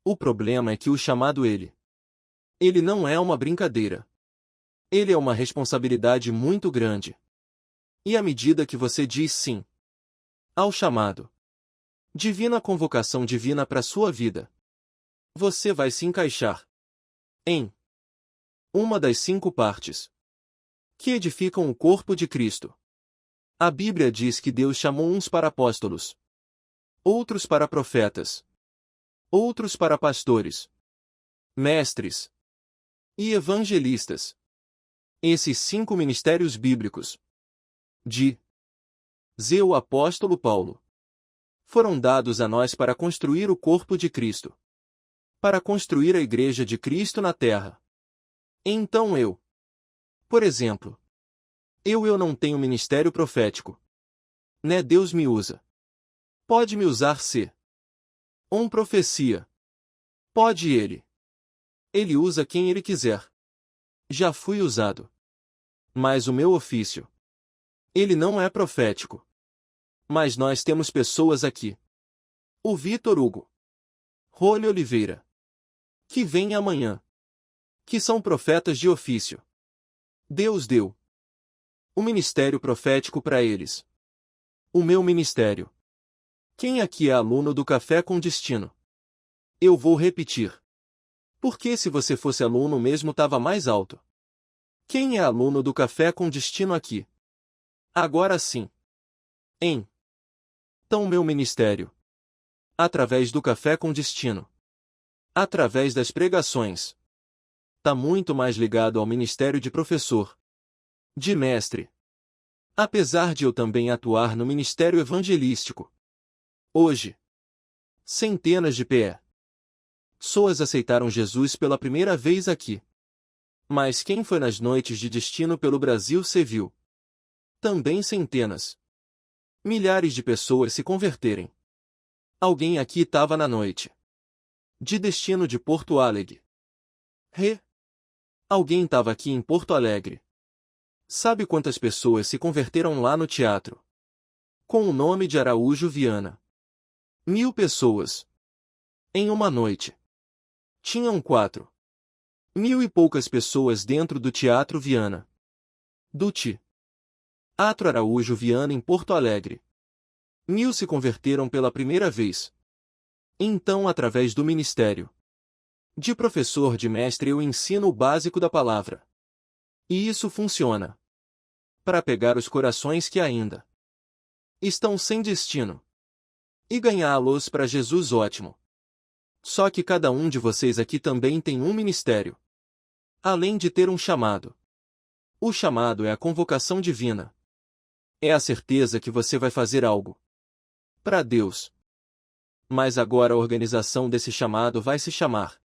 O problema é que o chamado ele não é uma brincadeira. Ele é uma responsabilidade muito grande. E à medida que você diz sim ao chamado, divina convocação divina para sua vida, você vai se encaixar em uma das 5 partes que edificam o corpo de Cristo. A Bíblia diz que Deus chamou uns para apóstolos, outros para profetas, outros para pastores, mestres e evangelistas. Esses 5 ministérios bíblicos de o apóstolo Paulo foram dados a nós para construir o corpo de Cristo, para construir a igreja de Cristo na terra. Então por exemplo, eu não tenho ministério profético. Né? Deus me usa. Pode me usar se profecia. Pode ele. Ele usa quem ele quiser. Já fui usado. Mas o meu ofício, ele não é profético. Mas nós temos pessoas aqui. O Vitor Hugo Role Oliveira, que vem amanhã, que são profetas de ofício. Deus deu o ministério profético para eles. O meu ministério. Quem aqui é aluno do Café com Destino? Eu vou repetir. Porque se você fosse aluno mesmo tava mais alto. Quem é aluno do Café com Destino aqui? Agora sim. Então meu ministério. Através do Café com Destino. Através das pregações. Tá muito mais ligado ao ministério de professor. De mestre. Apesar de eu também atuar no ministério evangelístico. Hoje, centenas de pessoas aceitaram Jesus pela primeira vez aqui. Mas quem foi nas noites de destino pelo Brasil se viu? Também centenas. Milhares de pessoas se converterem. Alguém aqui estava na noite de destino de Porto Alegre. Alguém estava aqui em Porto Alegre. Sabe quantas pessoas se converteram lá no teatro? Com o nome de Araújo Viana. 1000 pessoas. Em uma noite. Tinham 4.000 e poucas pessoas dentro do Teatro Viana. Do Teatro Araújo Viana em Porto Alegre. 1000 se converteram pela primeira vez. Então, através do ministério de professor de mestre, eu ensino o básico da palavra. E isso funciona para pegar os corações que ainda estão sem destino e ganhá-los para Jesus. Ótimo. Só que cada um de vocês aqui também tem um ministério, além de ter um chamado. O chamado é a convocação divina. É a certeza que você vai fazer algo para Deus. Mas agora a organização desse chamado vai se chamar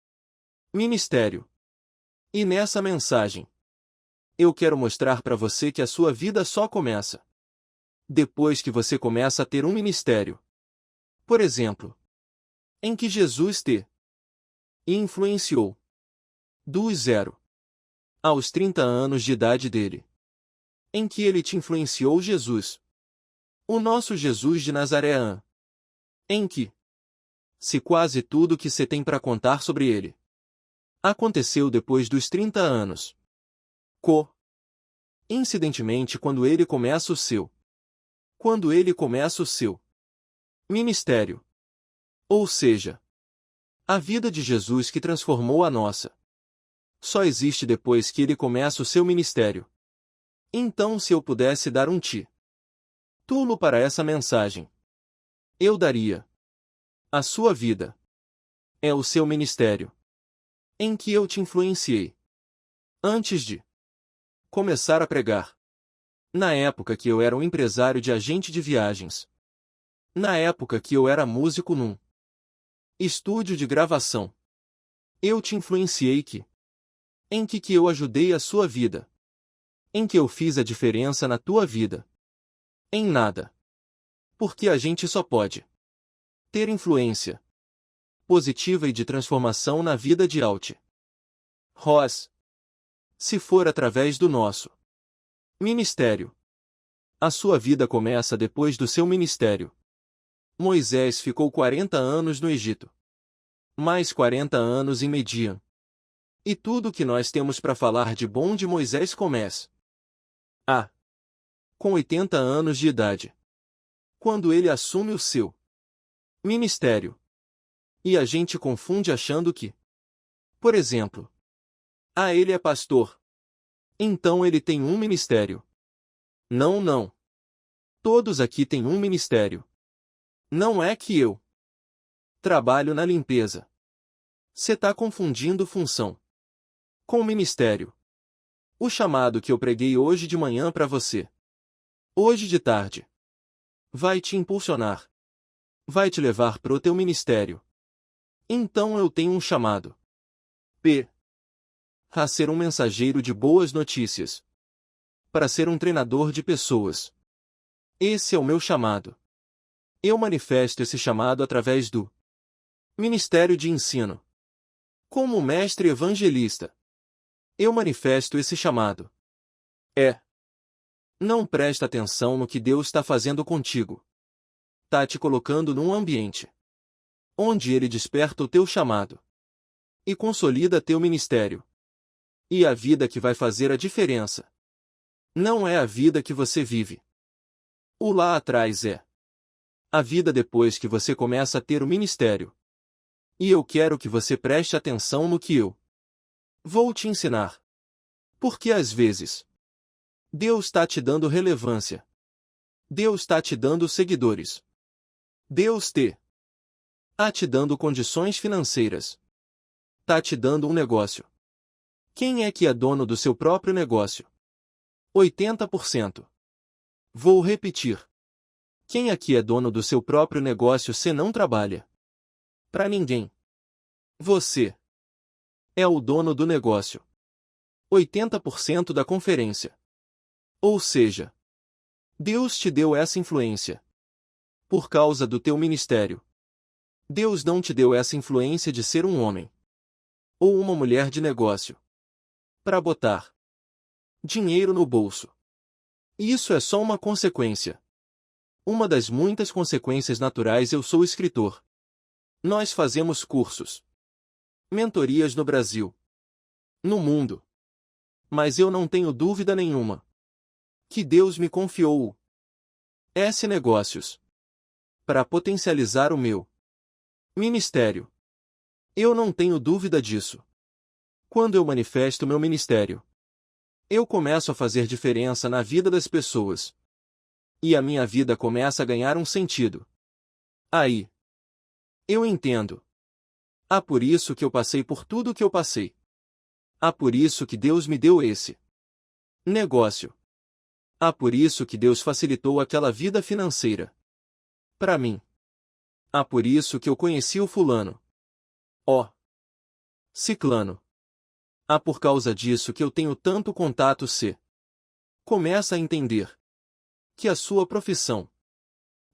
ministério. E nessa mensagem, eu quero mostrar para você que a sua vida só começa depois que você começa a ter um ministério. Por exemplo, em que Jesus te influenciou dos 0 aos 30 anos de idade dele. Em que ele te influenciou, Jesus, o nosso Jesus de Nazaré. Em que, se quase tudo que você tem para contar sobre ele aconteceu depois dos 30 anos. Incidentemente, quando ele começa o seu ministério. Ou seja, a vida de Jesus que transformou a nossa só existe depois que ele começa o seu ministério. Então, se eu pudesse dar um título para essa mensagem, eu daria: a sua vida é o seu ministério, em que eu te influenciei antes de começar a pregar. Na época que eu era um empresário de agente de viagens. Na época que eu era músico num estúdio de gravação. Eu te influenciei em que eu ajudei a sua vida. Em que eu fiz a diferença na tua vida. Em nada. Porque a gente só pode ter influência positiva e de transformação na vida de Ross, se for através do nosso ministério. A sua vida começa depois do seu ministério. Moisés ficou 40 anos no Egito. Mais 40 anos em Median. E tudo o que nós temos para falar de bom de Moisés começa. Com 80 anos de idade. Quando ele assume o seu ministério. E a gente confunde achando que, por exemplo, ele é pastor. Então ele tem um ministério. Não, não. Todos aqui têm um ministério. Não é que eu trabalho na limpeza. Você tá confundindo função com ministério. O chamado que eu preguei hoje de manhã para você, hoje de tarde, vai te impulsionar. Vai te levar pro teu ministério. Então eu tenho um chamado. A ser um mensageiro de boas notícias. Para ser um treinador de pessoas. Esse é o meu chamado. Eu manifesto esse chamado através do ministério de ensino. Como mestre evangelista, eu manifesto esse chamado. Não presta atenção no que Deus está fazendo contigo. Tá te colocando num ambiente onde Ele desperta o teu chamado e consolida teu ministério. E a vida que vai fazer a diferença não é a vida que você vive. O lá atrás é a vida depois que você começa a ter o ministério. E eu quero que você preste atenção no que eu vou te ensinar. Porque às vezes, Deus está te dando relevância. Deus está te dando seguidores. Deus está te dando condições financeiras. Está te dando um negócio. Quem é que é dono do seu próprio negócio? 80%. Vou repetir. Quem aqui é dono do seu próprio negócio se não trabalha? Para ninguém. Você é o dono do negócio. 80% da conferência. Ou seja, Deus te deu essa influência por causa do teu ministério. Deus não te deu essa influência de ser um homem ou uma mulher de negócio para botar dinheiro no bolso. Isso é só uma consequência. Uma das muitas consequências naturais. Eu sou escritor. Nós fazemos cursos, mentorias no Brasil, no mundo. Mas eu não tenho dúvida nenhuma que Deus me confiou esse negócios para potencializar o meu ministério. Eu não tenho dúvida disso. Quando eu manifesto meu ministério, eu começo a fazer diferença na vida das pessoas. E a minha vida começa a ganhar um sentido. Aí, eu entendo. Por isso que eu passei por tudo o que eu passei. Por isso que Deus me deu esse negócio. Por isso que Deus facilitou aquela vida financeira para mim. Por isso que eu conheci o fulano. Ciclano. Por causa disso que eu tenho tanto contato. Você começa a entender que a sua profissão,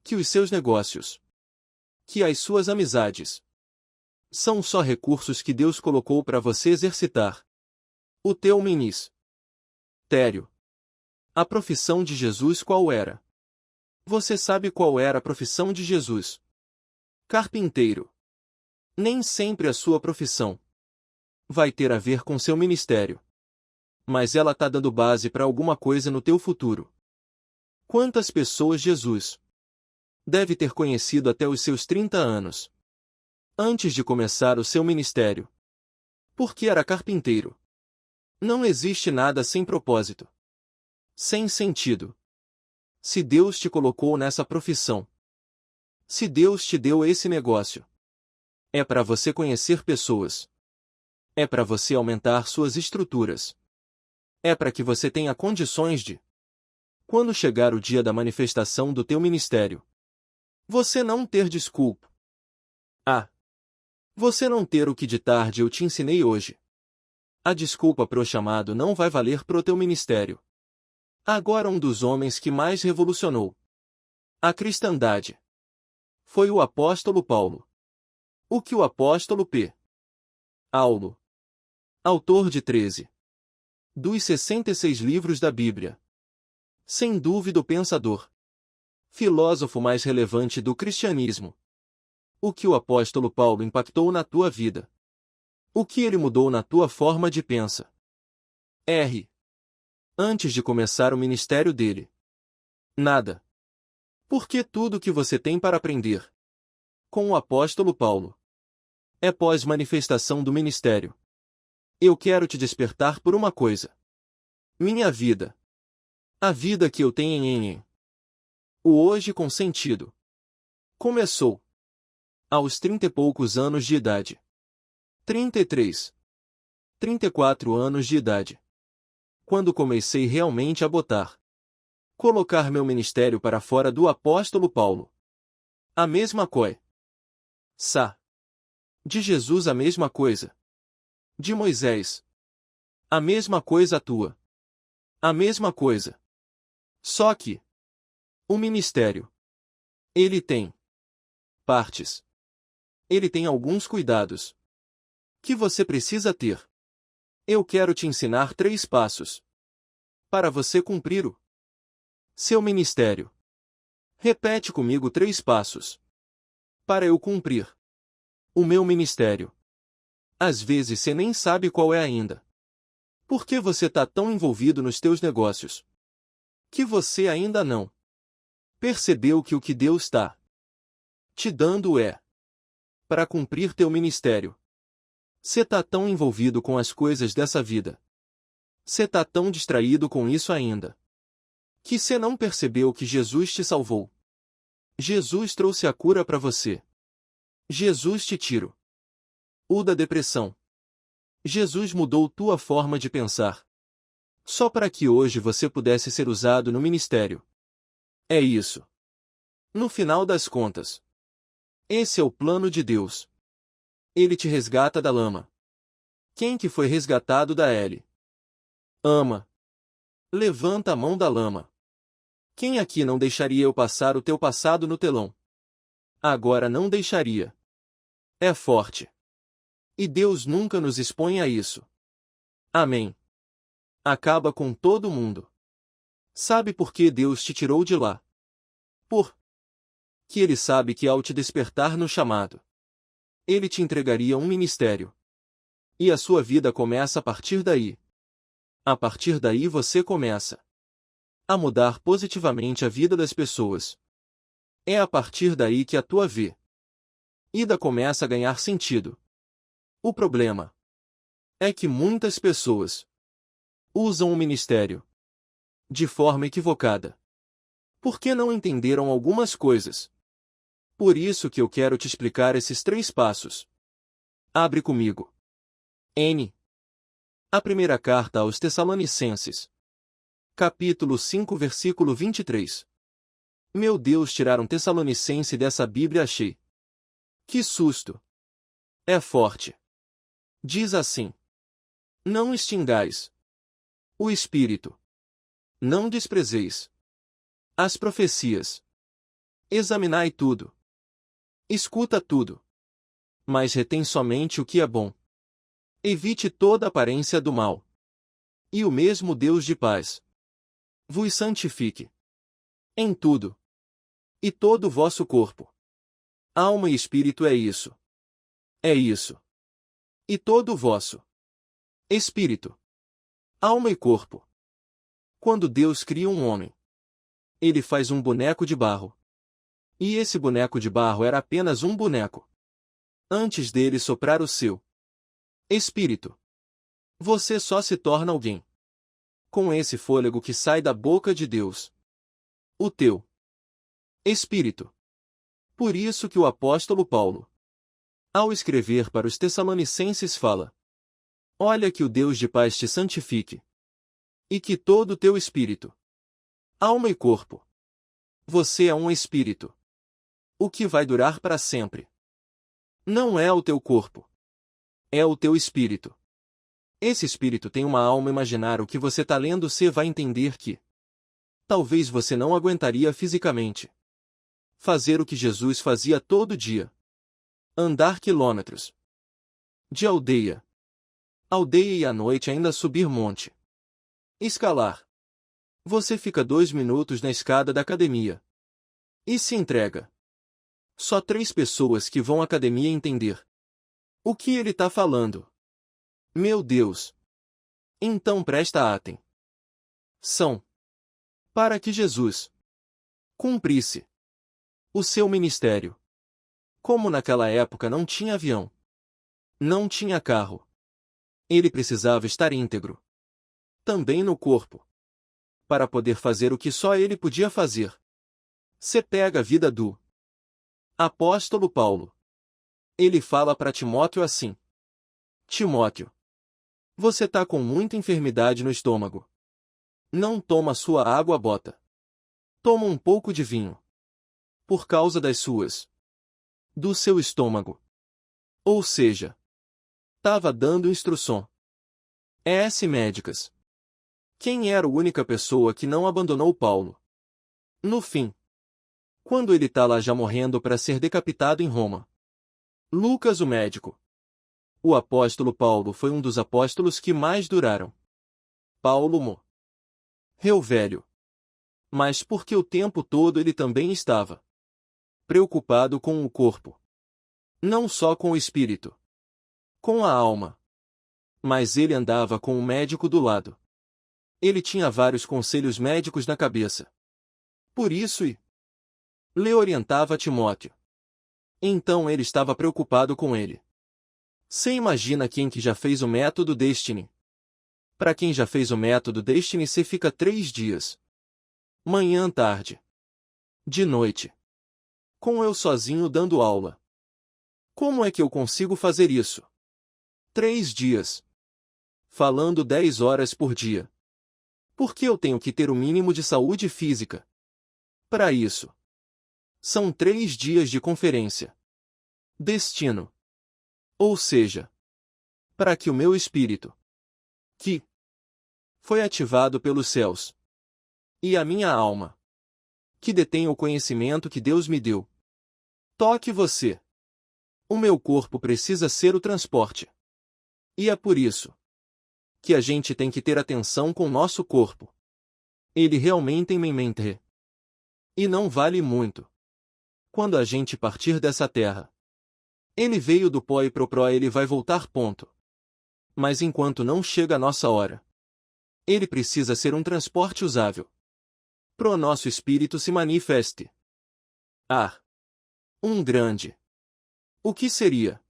que os seus negócios, que as suas amizades são só recursos que Deus colocou para você exercitar o teu ministério. A profissão de Jesus qual era? Você sabe qual era a profissão de Jesus? Carpinteiro. Nem sempre a sua profissão vai ter a ver com seu ministério. Mas ela está dando base para alguma coisa no teu futuro. Quantas pessoas Jesus deve ter conhecido até os seus 30 anos, antes de começar o seu ministério? Porque era carpinteiro. Não existe nada sem propósito, sem sentido. Se Deus te colocou nessa profissão, se Deus te deu esse negócio, é para você conhecer pessoas. É para você aumentar suas estruturas. É para que você tenha condições de, quando chegar o dia da manifestação do teu ministério, você não ter desculpa. Você não ter o que de tarde eu te ensinei hoje. A desculpa pro chamado não vai valer pro teu ministério. Agora um dos homens que mais revolucionou a cristandade foi o apóstolo Paulo. O que o apóstolo Paulo, autor de 13 dos 66 livros da Bíblia, sem dúvida o pensador, filósofo mais relevante do cristianismo, O que o apóstolo Paulo impactou na tua vida? O que ele mudou na tua forma de pensar? Antes de começar o ministério dele. Nada. Porque tudo que você tem para aprender com o apóstolo Paulo é pós-manifestação do ministério. Eu quero te despertar por uma coisa. Minha vida. A vida que eu tenho o hoje com sentido. Começou aos 30 e poucos anos de idade. 33. 34 anos de idade. Quando comecei realmente a colocar meu ministério para fora do apóstolo Paulo. A mesma coisa. De Jesus a mesma coisa. De Moisés. A mesma coisa tua. A mesma coisa. Só que o ministério, ele tem partes. Ele tem alguns cuidados que você precisa ter. Eu quero te ensinar 3 passos para você cumprir o seu ministério. Repete comigo 3 passos para eu cumprir o meu ministério. Às vezes você nem sabe qual é ainda. Por que você está tão envolvido nos teus negócios que você ainda não percebeu que o que Deus está te dando é para cumprir teu ministério. Você está tão envolvido com as coisas dessa vida. Você está tão distraído com isso ainda, que você não percebeu que Jesus te salvou. Jesus trouxe a cura para você. Jesus te tirou da depressão. Jesus mudou tua forma de pensar, só para que hoje você pudesse ser usado no ministério. É isso. No final das contas, esse é o plano de Deus. Ele te resgata da lama. Quem que foi resgatado da lama? Levanta a mão da lama. Quem aqui não deixaria eu passar o teu passado no telão? Agora não deixaria. É forte. E Deus nunca nos expõe a isso. Amém. Acaba com todo mundo. Sabe por que Deus te tirou de lá? Por que Ele sabe que ao te despertar no chamado, Ele te entregaria um ministério. E a sua vida começa a partir daí. A partir daí você começa a mudar positivamente a vida das pessoas. É a partir daí que a tua vida começa a ganhar sentido. O problema é que muitas pessoas usam o ministério de forma equivocada, porque não entenderam algumas coisas. Por isso que eu quero te explicar esses 3 passos. Abre comigo. A primeira carta aos Tessalonicenses. Capítulo 5, versículo 23. Meu Deus, tirar um Tessalonicense dessa Bíblia achei. Que susto! É forte. Diz assim: não extingais o Espírito. Não desprezeis as profecias. Examinai tudo. Escuta tudo. Mas retém somente o que é bom. Evite toda aparência do mal. E o mesmo Deus de paz vos santifique em tudo. E todo o vosso corpo, alma e espírito é isso. É isso. E todo o vosso espírito, alma e corpo. Quando Deus cria um homem, Ele faz um boneco de barro. E esse boneco de barro era apenas um boneco. Antes dele soprar o seu espírito, você só se torna alguém com esse fôlego que sai da boca de Deus. O teu espírito. Por isso que o apóstolo Paulo, ao escrever para os Tessalonicenses, fala: olha que o Deus de paz te santifique. E que todo o teu espírito, alma e corpo. Você é um espírito. O que vai durar para sempre. Não é o teu corpo. É o teu espírito. Esse espírito tem uma alma. Imaginar o que você está lendo, você vai entender que talvez você não aguentaria fisicamente fazer o que Jesus fazia todo dia. Andar quilômetros de aldeia e à noite ainda subir monte. Escalar. Você fica 2 minutos na escada da academia e se entrega Só 3 pessoas que vão à academia entender o que ele está falando. Meu Deus! Então presta atenção. São para que Jesus cumprisse o seu ministério. Como naquela época não tinha avião, não tinha carro, ele precisava estar íntegro, também no corpo, para poder fazer o que só ele podia fazer. Você pega a vida do apóstolo Paulo. Ele fala para Timóteo assim: Timóteo, você está com muita enfermidade no estômago. Não toma sua água bota. Toma um pouco de vinho. Por causa do seu estômago. Ou seja, estava dando instrução. Médicas. Quem era a única pessoa que não abandonou Paulo? No fim, quando ele está lá já morrendo para ser decapitado em Roma. Lucas, o médico. O apóstolo Paulo foi um dos apóstolos que mais duraram. Paulo morreu velho. Mas porque o tempo todo ele também estava preocupado com o corpo. Não só com o espírito. Com a alma. Mas ele andava com um médico do lado. Ele tinha vários conselhos médicos na cabeça. Por isso lhe orientava Timóteo. Então ele estava preocupado com ele. Você imagina quem que já fez o método Destiny? Para quem já fez o método Destiny, você fica 3 dias. Manhã, tarde. De noite. Com eu sozinho dando aula. Como é que eu consigo fazer isso? 3 dias. Falando 10 horas por dia. Porque eu tenho que ter o mínimo de saúde física. Para isso. São 3 dias de conferência. Destino. Ou seja, para que o meu espírito, que foi ativado pelos céus, e a minha alma, que detém o conhecimento que Deus me deu, toque você. O meu corpo precisa ser o transporte. E é por isso que a gente tem que ter atenção com o nosso corpo. Ele realmente tem mente. E não vale muito. Quando a gente partir dessa terra, ele veio do pó e pro pró, ele vai voltar, ponto. Mas enquanto não chega a nossa hora, ele precisa ser um transporte usável. Pro nosso espírito se manifeste. Um grande. O que seria?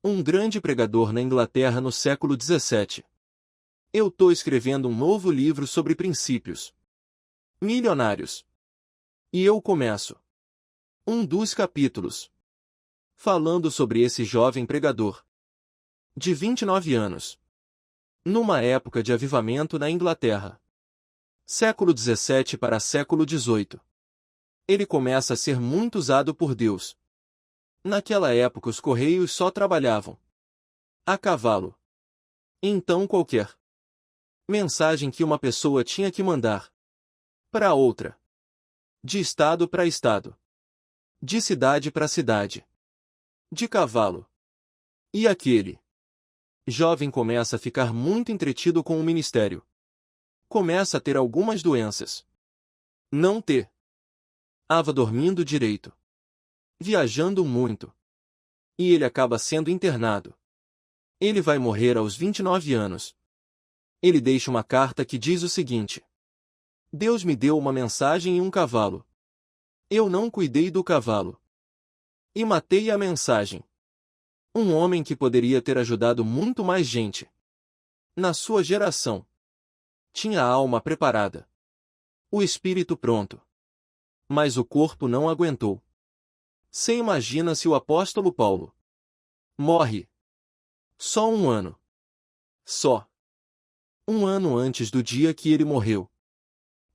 Um grande pregador na Inglaterra no século XVII. Eu tô escrevendo um novo livro sobre princípios milionários. E eu começo um dos capítulos falando sobre esse jovem pregador de 29 anos. Numa época de avivamento na Inglaterra. Século XVII para século XVIII. Ele começa a ser muito usado por Deus. Naquela época os correios só trabalhavam a cavalo. Então qualquer mensagem que uma pessoa tinha que mandar para outra, de estado para estado, de cidade para cidade, de cavalo. E aquele jovem começa a ficar muito entretido com o ministério. Começa a ter algumas doenças. Não estava dormindo direito. Viajando muito. E ele acaba sendo internado. Ele vai morrer aos 29 anos. Ele deixa uma carta que diz o seguinte: Deus me deu uma mensagem e um cavalo. Eu não cuidei do cavalo. E matei a mensagem. Um homem que poderia ter ajudado muito mais gente. Na sua geração. Tinha a alma preparada. O espírito pronto. Mas o corpo não aguentou. Você imagina se o apóstolo Paulo morre. Só um ano. Só. Um ano antes do dia que ele morreu.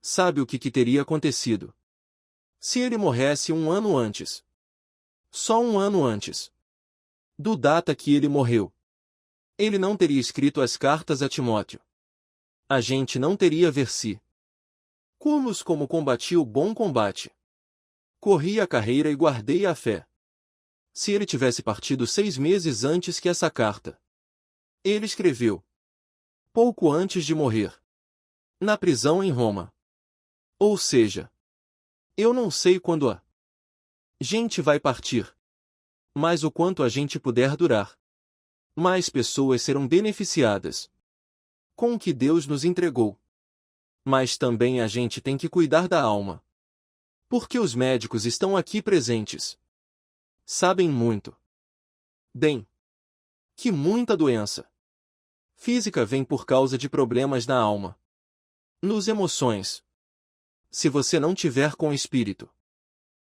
Sabe o que teria acontecido? Se ele morresse um ano antes. Só um ano antes do data que ele morreu. Ele não teria escrito as cartas a Timóteo. A gente não teria como combati o bom combate. Corri a carreira e guardei a fé. Se ele tivesse partido 6 meses antes que essa carta. Ele escreveu. Pouco antes de morrer. Na prisão em Roma. Ou seja, eu não sei quando Gente vai partir. Mas o quanto a gente puder durar, mais pessoas serão beneficiadas com o que Deus nos entregou. Mas também a gente tem que cuidar da alma. Porque os médicos estão aqui presentes. Sabem muito bem que muita doença física vem por causa de problemas na alma, nos emoções. Se você não tiver com o espírito,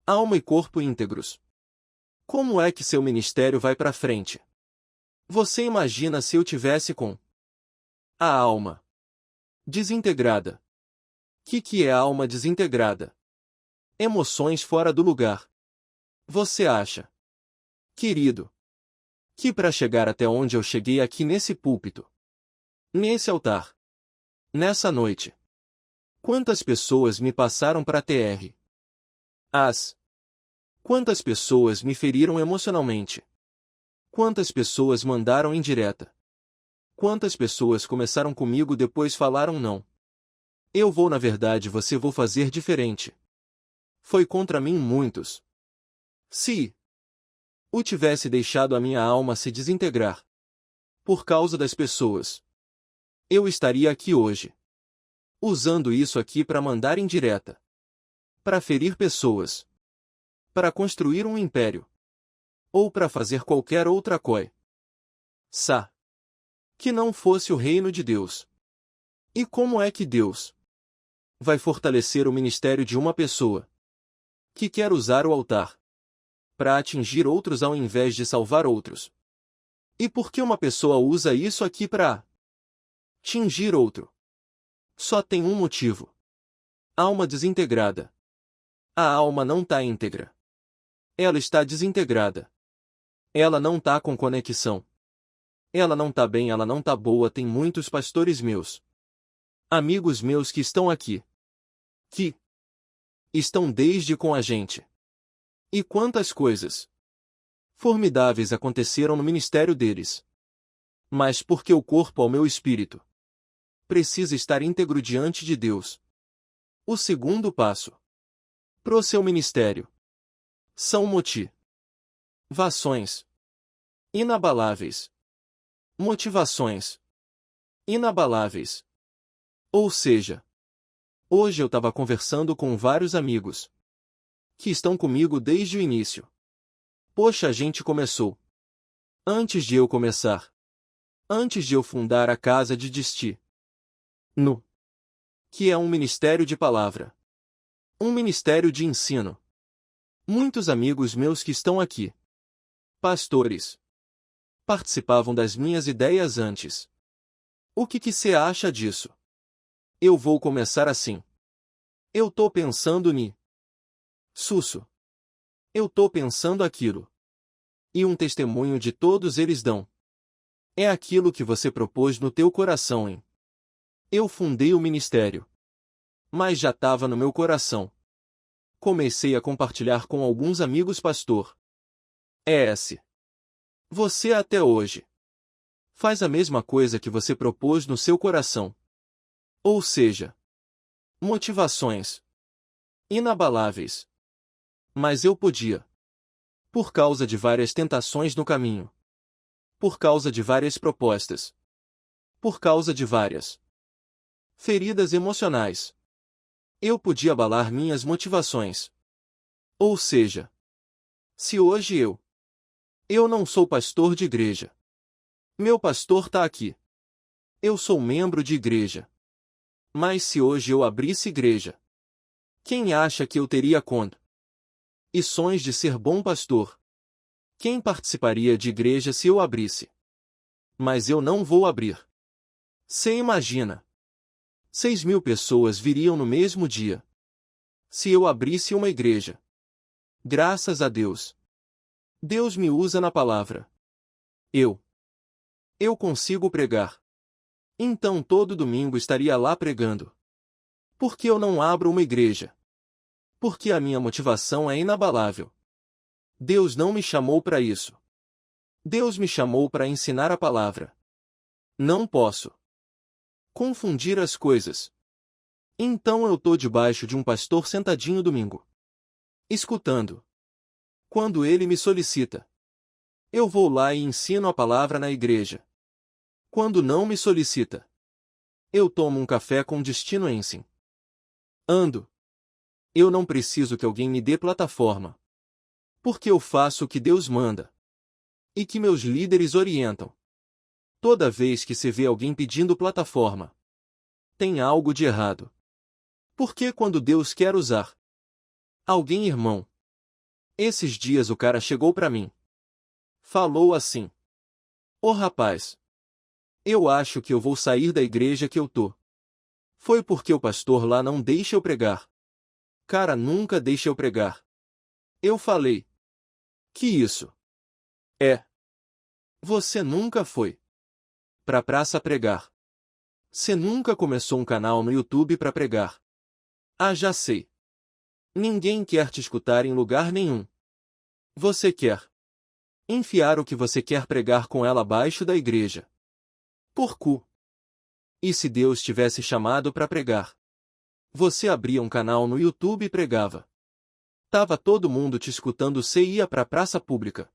alma e corpo íntegros, como é que seu ministério vai para frente? Você imagina se eu tivesse com a alma desintegrada? Que é a alma desintegrada? Emoções fora do lugar. Você acha, querido, que para chegar até onde eu cheguei aqui nesse púlpito, nesse altar, nessa noite, quantas pessoas me passaram para TR? Quantas pessoas me feriram emocionalmente? Quantas pessoas mandaram indireta? Quantas pessoas começaram comigo depois falaram não? Eu vou na verdade você vou fazer diferente. Foi contra mim muitos. Se o tivesse deixado a minha alma se desintegrar por causa das pessoas, eu estaria aqui hoje, usando isso aqui para mandar indireta, para ferir pessoas, para construir um império, ou para fazer qualquer outra coisa que não fosse o reino de Deus. E como é que Deus vai fortalecer o ministério de uma pessoa que quer usar o altar para atingir outros ao invés de salvar outros? E por que uma pessoa usa isso aqui para atingir outro? Só tem um motivo: alma desintegrada. A alma não está íntegra. Ela está desintegrada. Ela não está com conexão. Ela não está bem, ela não está boa. Tem muitos pastores meus, amigos meus que estão aqui, que estão desde com a gente. E quantas coisas formidáveis aconteceram no ministério deles. Mas porque o corpo ao meu espírito precisa estar íntegro diante de Deus. O segundo passo pro seu ministério são motivações inabaláveis. Motivações inabaláveis. Ou seja, hoje eu estava conversando com vários amigos que estão comigo desde o início. Poxa, a gente começou antes de eu começar. Antes de eu fundar a Casa de Destino, que é um ministério de palavra. Um ministério de ensino. Muitos amigos meus que estão aqui, pastores, participavam das minhas ideias antes. O que você acha disso? Eu vou começar assim. Eu tô pensando Susso. Eu tô pensando aquilo. E um testemunho de todos eles dão. É aquilo que você propôs no teu coração, hein? Eu fundei o ministério. Mas já estava no meu coração. Comecei a compartilhar com alguns amigos pastor. Você até hoje faz a mesma coisa que você propôs no seu coração. Ou seja, motivações inabaláveis. Mas eu podia, por causa de várias tentações no caminho, por causa de várias propostas, por causa de várias feridas emocionais, eu podia abalar minhas motivações. Ou seja, se hoje eu não sou pastor de igreja, meu pastor está aqui. Eu sou membro de igreja. Mas se hoje eu abrisse igreja, quem acha que eu teria condições de ser bom pastor? Quem participaria de igreja se eu abrisse? Mas eu não vou abrir. Você imagina? 6.000 pessoas viriam no mesmo dia. Se eu abrisse uma igreja. Graças a Deus. Deus me usa na palavra. Eu consigo pregar. Então todo domingo estaria lá pregando. Por que eu não abro uma igreja? Porque a minha motivação é inabalável. Deus não me chamou para isso. Deus me chamou para ensinar a palavra. Não posso confundir as coisas. Então eu tô debaixo de um pastor sentadinho domingo, escutando Quando ele me solicita, eu vou lá e ensino a palavra na igreja. Quando não me solicita, eu tomo um café com destino em sim. Ando. Eu não preciso que alguém me dê plataforma. Porque eu faço o que Deus manda. E que meus líderes orientam. Toda vez que se vê alguém pedindo plataforma, tem algo de errado. Porque quando Deus quer usar alguém, irmão, esses dias o cara chegou pra mim. Falou assim: Ô rapaz, eu acho que eu vou sair da igreja que eu tô. Foi porque o pastor lá não deixa eu pregar. Cara, nunca deixa eu pregar. Eu falei: Que isso? É. Você nunca foi pra praça pregar. Você nunca começou um canal no YouTube pra pregar. Ah, já sei. Ninguém quer te escutar em lugar nenhum. Você quer enfiar o que você quer pregar com ela abaixo da igreja. Por cu. E se Deus tivesse chamado para pregar? Você abria um canal no YouTube e pregava. Tava todo mundo te escutando, cê ia pra praça pública.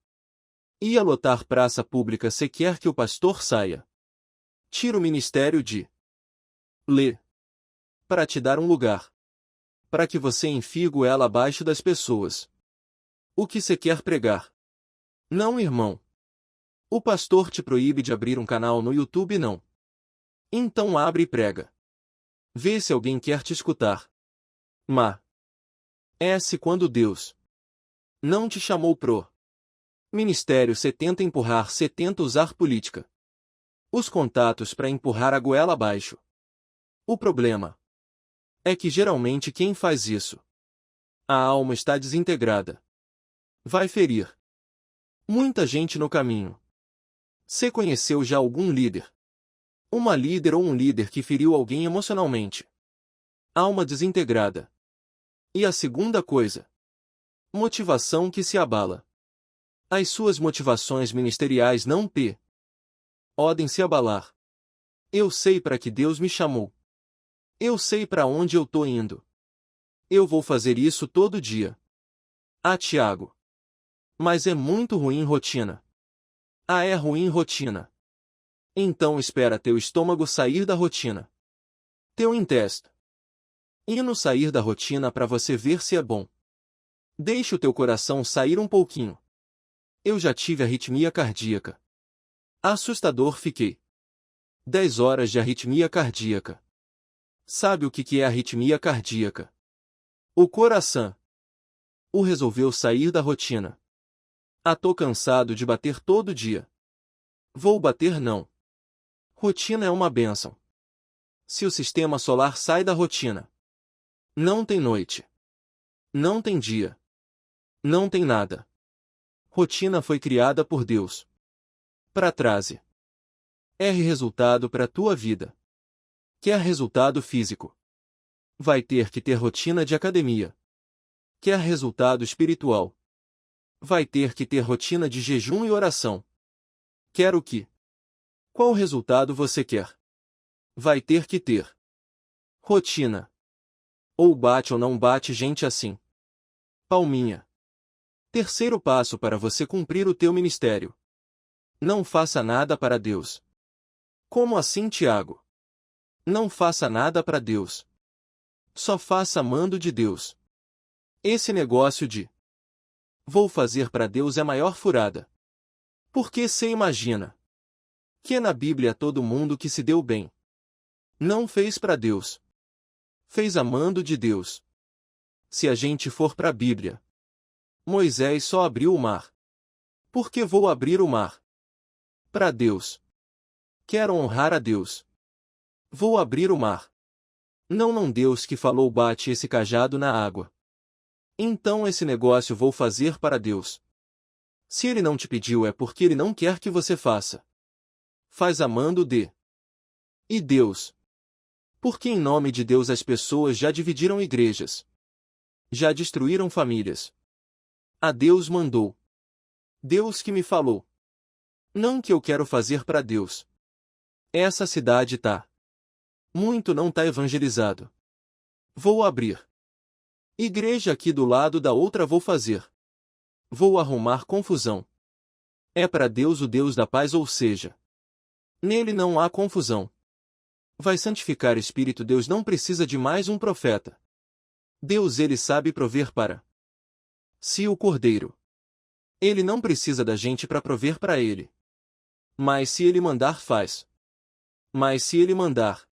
Ia lotar praça pública, cê quer que o pastor saia. Tira o ministério de ler para te dar um lugar. Para que você enfie ela abaixo das pessoas. O que cê quer pregar? Não, irmão. O pastor te proíbe de abrir um canal no YouTube, não. Então abre e prega. Vê se alguém quer te escutar. Se quando Deus não te chamou pro ministério, cê tenta empurrar, cê tenta usar política. Os contatos para empurrar a goela abaixo. O problema é que geralmente quem faz isso, a alma está desintegrada. Vai ferir muita gente no caminho. Cê conheceu já algum líder? Uma líder ou um líder que feriu alguém emocionalmente? Alma desintegrada. E a segunda coisa? Motivação que se abala. As suas motivações ministeriais não podem se abalar. Eu sei para que Deus me chamou. Eu sei para onde eu tô indo. Eu vou fazer isso todo dia. Ah, Tiago. Mas é muito ruim rotina. Ah, é ruim rotina. Então espera teu estômago sair da rotina. Teu intestino no sair da rotina para você ver se é bom. Deixa o teu coração sair um pouquinho. Eu já tive arritmia cardíaca. Assustador fiquei. 10 horas de arritmia cardíaca. Sabe o que é arritmia cardíaca? O coração resolveu sair da rotina. Ah, tô cansado de bater todo dia. Vou bater não. Rotina é uma bênção. Se o sistema solar sai da rotina, não tem noite. Não tem dia. Não tem nada. Rotina foi criada por Deus para trazer resultado para a tua vida. Quer resultado físico? Vai ter que ter rotina de academia. Quer resultado espiritual? Vai ter que ter rotina de jejum e oração. Quer o quê? Qual resultado você quer? Vai ter que ter rotina. Ou bate ou não bate gente assim. Palminha. Terceiro passo para você cumprir o teu ministério. Não faça nada para Deus. Como assim, Tiago? Não faça nada para Deus. Só faça amando de Deus. Esse negócio de vou fazer para Deus é a maior furada. Porque você imagina que na Bíblia todo mundo que se deu bem não fez para Deus. Fez amando de Deus. Se a gente for para a Bíblia, Moisés só abriu o mar. Por que vou abrir o mar? Para Deus. Quero honrar a Deus. Vou abrir o mar. Não Deus que falou bate esse cajado na água. Então esse negócio vou fazer para Deus. Se ele não te pediu é porque ele não quer que você faça. Faz amando de e Deus. Porque em nome de Deus as pessoas já dividiram igrejas. Já destruíram famílias. A Deus mandou. Deus que me falou. Não que eu quero fazer para Deus. Essa cidade tá muito não tá evangelizado. Vou abrir igreja aqui do lado da outra vou fazer Vou arrumar confusão. É para Deus o Deus da paz, ou seja, nele não há confusão. Vai santificar espírito. Deus não precisa de mais um profeta. Deus ele sabe prover para si o cordeiro. Ele não precisa da gente para prover para ele. Mas se ele mandar, faz. Mas se ele mandar,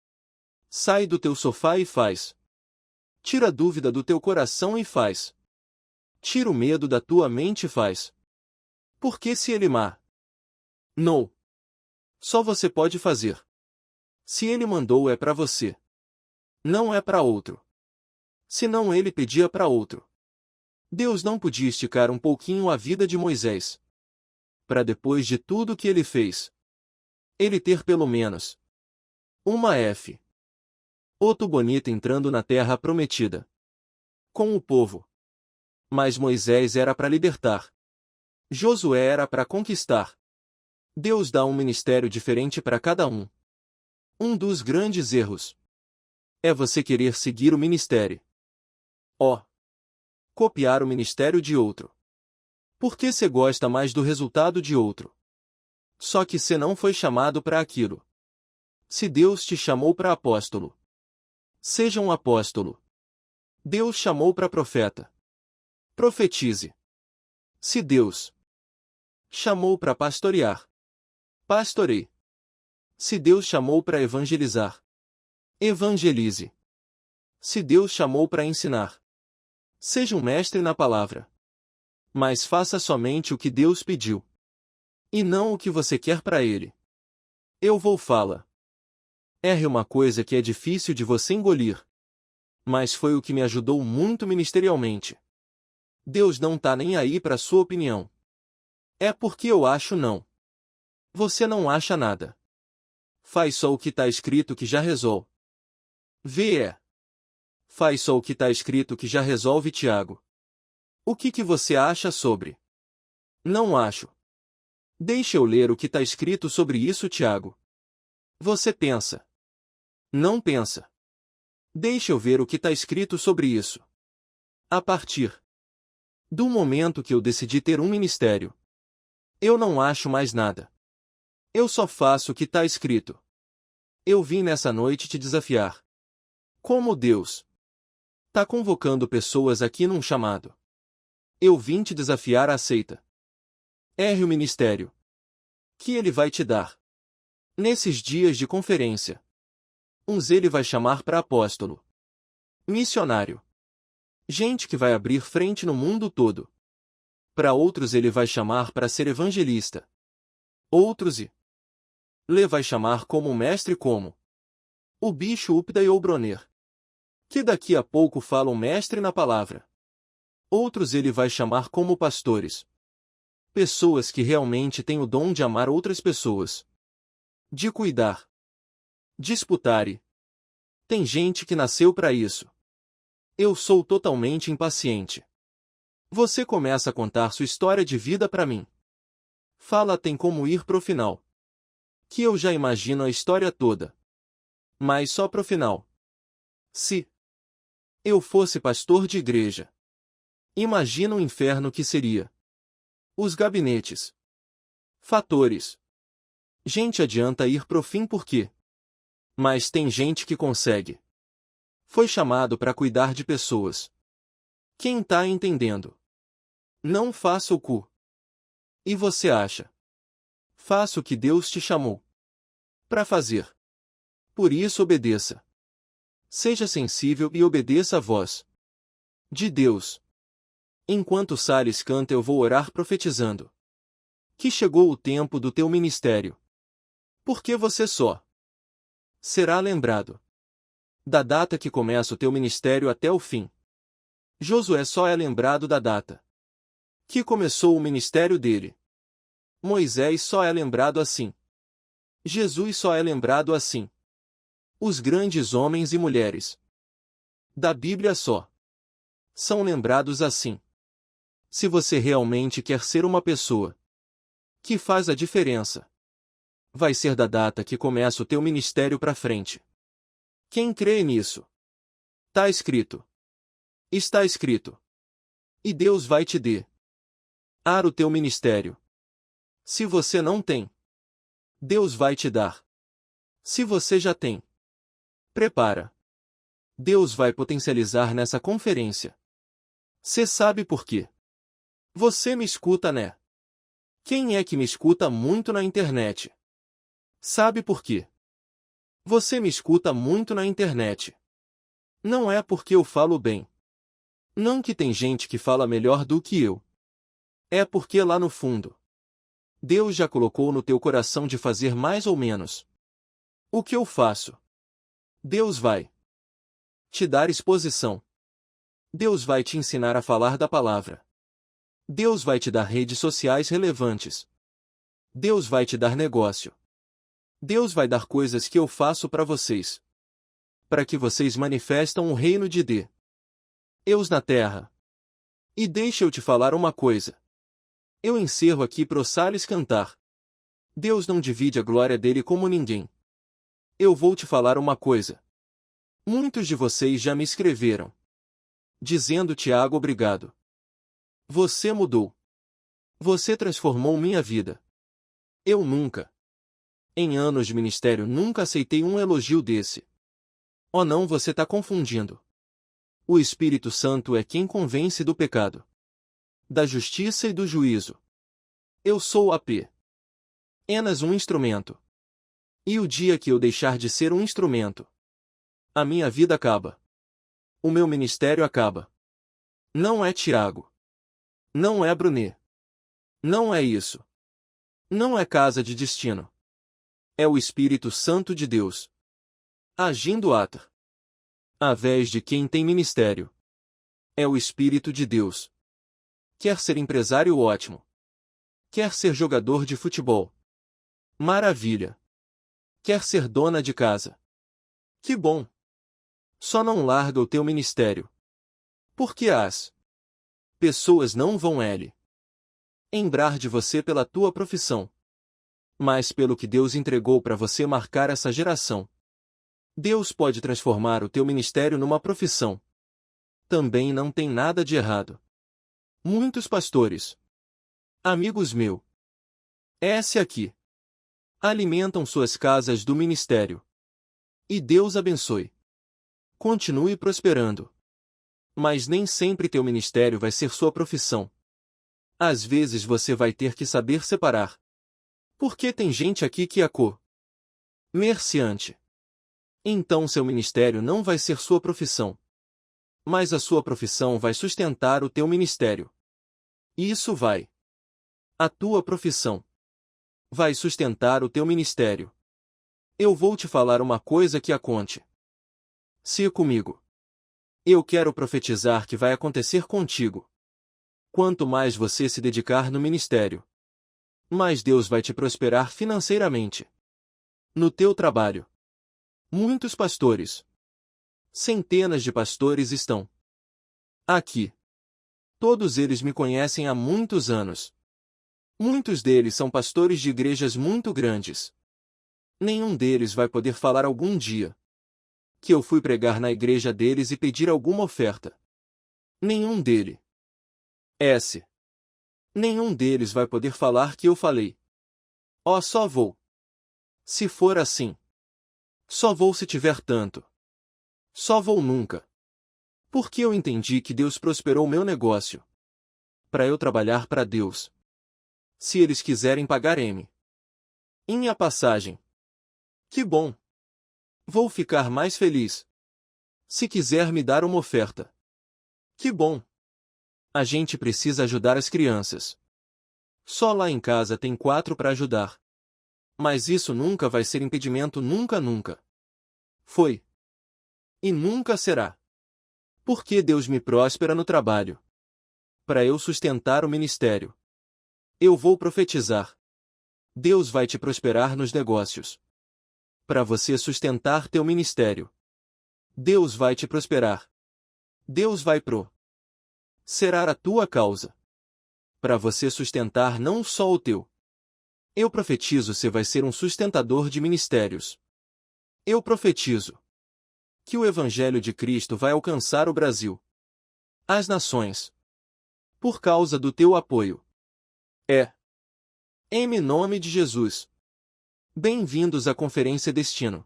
sai do teu sofá e faz. Tira a dúvida do teu coração e faz. Tira o medo da tua mente e faz. Porque se ele não, só você pode fazer. Se ele mandou é para você. Não é para outro. Senão ele pedia para outro. Deus não podia esticar um pouquinho a vida de Moisés, para depois de tudo que ele fez, ele ter pelo menos uma foto bonita entrando na terra prometida com o povo. Mas Moisés era para libertar. Josué era para conquistar. Deus dá um ministério diferente para cada um. Um dos grandes erros é você querer seguir o ministério. Copiar o ministério de outro. Porque você gosta mais do resultado de outro. Só que você não foi chamado para aquilo. Se Deus te chamou para apóstolo, seja um apóstolo. Deus chamou para profeta, profetize. Se Deus chamou para pastorear, pastoreie. Se Deus chamou para evangelizar, evangelize. Se Deus chamou para ensinar, seja um mestre na palavra. Mas faça somente o que Deus pediu, e não o que você quer para ele. Eu vou falar. É uma coisa que é difícil de você engolir, mas foi o que me ajudou muito ministerialmente. Deus não tá nem aí para sua opinião. É porque eu acho não. Você não acha nada. Faz só o que tá escrito que já resolve. Faz só o que tá escrito que já resolve, Tiago. O que você acha sobre? Não acho. Deixa eu ler o que tá escrito sobre isso, Tiago. Você pensa? Não pensa. Deixa eu ver o que tá escrito sobre isso. A partir do momento que eu decidi ter um ministério, eu não acho mais nada. Eu só faço o que tá escrito. Eu vim nessa noite te desafiar. Como Deus tá convocando pessoas aqui num chamado, eu vim te desafiar, aceita. Erre o ministério que ele vai te dar. Nesses dias de conferência, uns ele vai chamar para apóstolo, missionário, gente que vai abrir frente no mundo todo. Para outros ele vai chamar para ser evangelista. Outros ele vai chamar como mestre, como o bicho Upday ou Bronner, que daqui a pouco falam mestre na palavra. Outros ele vai chamar como pastores. Pessoas que realmente têm o dom de amar outras pessoas, de cuidar, disputar e tem gente que nasceu para isso. Eu sou totalmente impaciente. Você começa a contar sua história de vida para mim. Fala, tem como ir pro final. Que eu já imagino a história toda. Mas só pro final. Se eu fosse pastor de igreja, imagina o inferno que seria. Os gabinetes. Fatores. Gente, adianta ir pro fim por quê? Mas tem gente que consegue. Foi chamado para cuidar de pessoas. Quem tá entendendo? Não faça o cu. E você acha? Faça o que Deus te chamou para fazer. Por isso obedeça. Seja sensível e obedeça a voz de Deus. Enquanto Salles canta, eu vou orar profetizando que chegou o tempo do teu ministério. Porque você só será lembrado da data que começa o teu ministério até o fim. Josué só é lembrado da data que começou o ministério dele. Moisés só é lembrado assim. Jesus só é lembrado assim. Os grandes homens e mulheres da Bíblia só são lembrados assim. Se você realmente quer ser uma pessoa que faz a diferença, vai ser da data que começa o teu ministério para frente. Quem crê nisso? Tá escrito. Está escrito. E Deus vai te dar o teu ministério. Se você não tem, Deus vai te dar. Se você já tem, prepara. Deus vai potencializar nessa conferência. Cê sabe por quê? Você me escuta, né? Quem é que me escuta muito na internet? Sabe por quê? Você me escuta muito na internet. Não é porque eu falo bem. Não que tem gente que fala melhor do que eu. É porque lá no fundo, Deus já colocou no teu coração de fazer mais ou menos. O que eu faço? Deus vai te dar exposição. Deus vai te ensinar a falar da palavra. Deus vai te dar redes sociais relevantes. Deus vai te dar negócio. Deus vai dar coisas que eu faço para vocês. Para que vocês manifestam o reino de Deus na terra. E deixa eu te falar uma coisa. Eu encerro aqui pro Salles cantar. Deus não divide a glória dele como ninguém. Eu vou te falar uma coisa. Muitos de vocês já me escreveram, dizendo: Tiago, obrigado. Você mudou. Você transformou minha vida. Eu nunca, em anos de ministério, nunca aceitei um elogio desse. Oh não, você tá confundindo. O Espírito Santo é quem convence do pecado, da justiça e do juízo. Eu sou apenas um instrumento. E o dia que eu deixar de ser um instrumento, a minha vida acaba. O meu ministério acaba. Não é Tiago. Não é Brunet. Não é isso. Não é casa de destino. É o Espírito Santo de Deus agindo através de quem tem ministério. É o Espírito de Deus. Quer ser empresário? Ótimo. Quer ser jogador de futebol? Maravilha. Quer ser dona de casa? Que bom. Só não larga o teu ministério. Porque as pessoas não vão lembrar de você pela tua profissão, mas pelo que Deus entregou para você marcar essa geração. Deus pode transformar o teu ministério numa profissão. Também não tem nada de errado. Muitos pastores, amigos meus, aqui, alimentam suas casas do ministério. E Deus abençoe. Continue prosperando. Mas nem sempre teu ministério vai ser sua profissão. Às vezes você vai ter que saber separar. Porque tem gente aqui que é comerciante. Então seu ministério não vai ser sua profissão. Mas a sua profissão vai sustentar o teu ministério. Isso vai. A tua profissão vai sustentar o teu ministério. Eu vou te falar uma coisa que acontece. Se comigo. Eu quero profetizar que vai acontecer contigo. Quanto mais você se dedicar no ministério, mais Deus vai te prosperar financeiramente. No teu trabalho. Muitos pastores, centenas de pastores estão aqui. Todos eles me conhecem há muitos anos. Muitos deles são pastores de igrejas muito grandes. Nenhum deles vai poder falar algum dia que eu fui pregar na igreja deles e pedir alguma oferta. Nenhum deles. Nenhum deles vai poder falar que eu falei. Oh, só vou. Se for assim. Só vou se tiver tanto. Só vou nunca. Porque eu entendi que Deus prosperou meu negócio. Para eu trabalhar para Deus. Se eles quiserem pagar em a passagem. Que bom. Vou ficar mais feliz. Se quiser me dar uma oferta. Que bom. A gente precisa ajudar as crianças. Só lá em casa tem 4 para ajudar. Mas isso nunca vai ser impedimento, nunca, nunca. Foi. E nunca será. Porque Deus me próspera no trabalho. Para eu sustentar o ministério. Eu vou profetizar. Deus vai te prosperar nos negócios. Para você sustentar teu ministério. Deus vai te prosperar. Deus vai será a tua causa. Para você sustentar não só o teu. Eu profetizo, você vai ser um sustentador de ministérios. Eu profetizo que o Evangelho de Cristo vai alcançar o Brasil, as nações, por causa do teu apoio. Em nome de Jesus. Bem-vindos à Conferência Destino.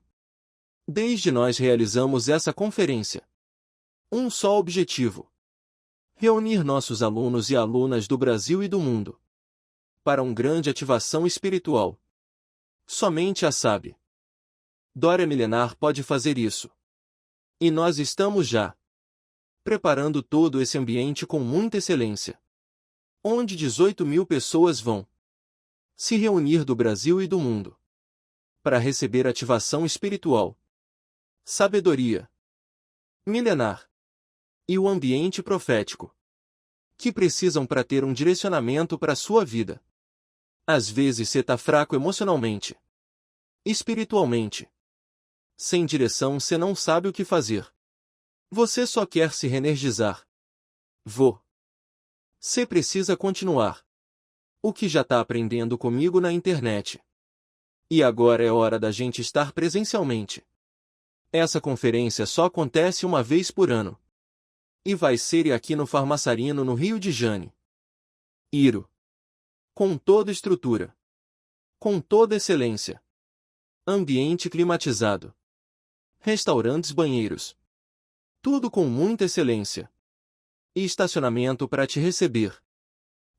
Desde nós realizamos essa conferência. Um só objetivo: reunir nossos alunos e alunas do Brasil e do mundo para uma grande ativação espiritual. Somente a SAB Dória Milenar pode fazer isso. E nós estamos já preparando todo esse ambiente com muita excelência, onde 18.000 pessoas vão se reunir do Brasil e do mundo para receber ativação espiritual, sabedoria milenar e o ambiente profético que precisam para ter um direcionamento para a sua vida. Às vezes você está fraco emocionalmente, espiritualmente. Sem direção você não sabe o que fazer. Você só quer se reenergizar. Você precisa continuar o que já está aprendendo comigo na internet. E agora é hora da gente estar presencialmente. Essa conferência só acontece uma vez por ano. E vai ser aqui no Farmaçarino, no Rio de Janeiro. Com toda estrutura. Com toda excelência. Ambiente climatizado. Restaurantes, banheiros. Tudo com muita excelência. E estacionamento para te receber.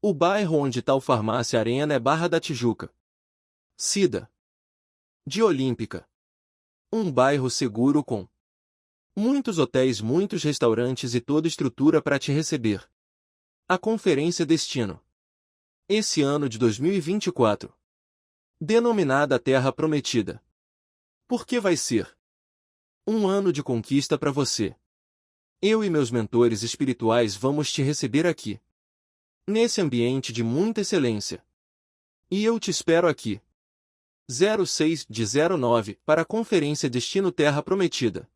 O bairro onde está o Farmácia Arena é Barra da Tijuca. Cida de Olímpica. Um bairro seguro com muitos hotéis, muitos restaurantes e toda estrutura para te receber. A Conferência Destino. Esse ano de 2024. Denominada Terra Prometida. Porque vai ser um ano de conquista para você. Eu e meus mentores espirituais vamos te receber aqui, nesse ambiente de muita excelência. E eu te espero aqui. 06 de 09 para a Conferência Destino Terra Prometida.